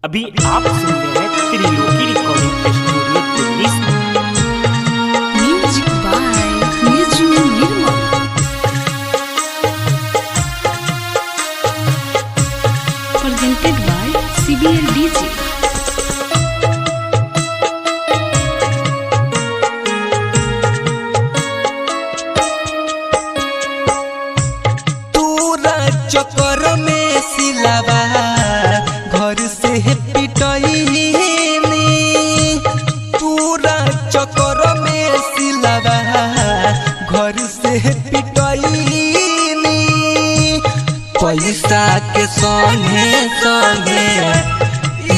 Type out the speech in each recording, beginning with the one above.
अभी आप सुन रहे हैं त्रिलोकी रिकॉर्डिंग स्टूडियो दिल्ली से। Music by Niju Nirmal. Presented by CBL DJ। चक्कर में सिलावा घर से पिटईनी, पूरा चक्कर में सिलावा घर से पिटईनी। पैसा के संगे संगे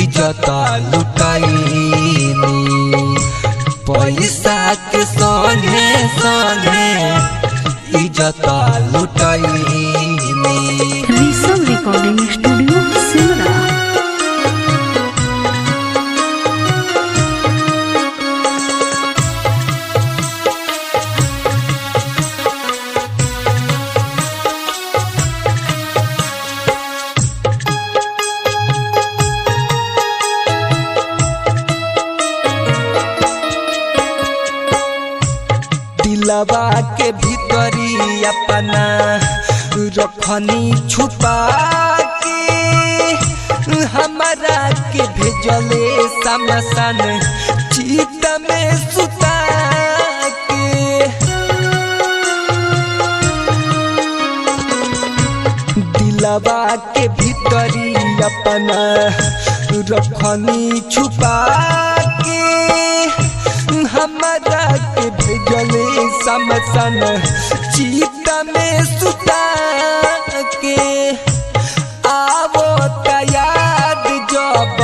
इज्जत लुटाईनी, पैसा के संगे संगे इज्जत लुटाईनी। Rishabh recording studio Simra. दिलवा के भीतरी अपना रखनी छुपा के, हमारा के भेजले समसन चित में सुता के। दिलवा के भीतरी अपना रखनी छुपा के, हमारा के भेजले समसन चित में सुता के। आवो याद जब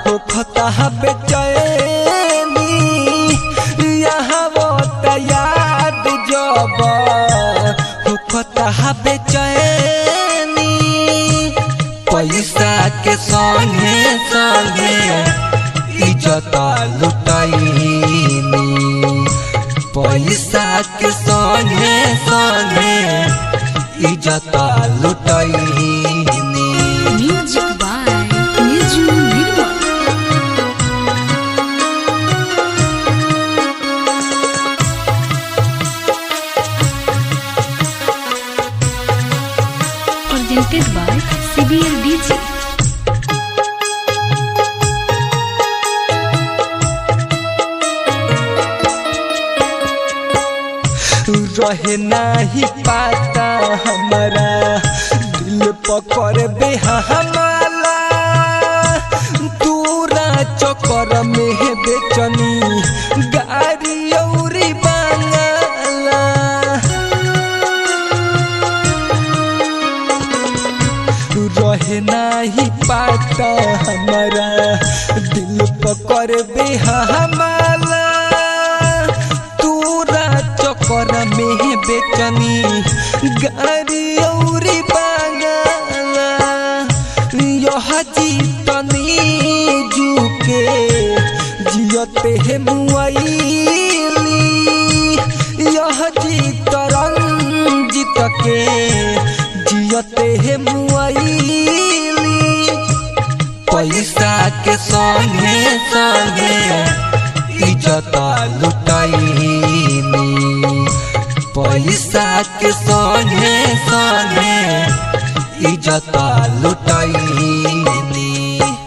हो खता बेचैनी, यहाँ वो याद जब हो खता बेचैनी। पैसा के संगे संगे इज्जत लुटाईनी, पैसा के संगे संगे इज्जत लुटाईनी। Music by Niju Nirmal. Presented by CBL DJ। रहे नहीं पाता हमारा दिल पकड़ बेहमाला, पूरा चक्कर में बेचनी गाड़ी औरी बांगला। रहे नहीं पाता हमारा दिल पकड़ बेहमाला, चक्कर में बेचनी गाड़ी औरी बांगला। यह जीतनी जुके जियते है मुआईली, यह जीत रंजित के जियते है मुआईली। पैसा के संगे संगे इज्जत लुटाईनी, पैसा के संगे संगे इज्जत लुटाई।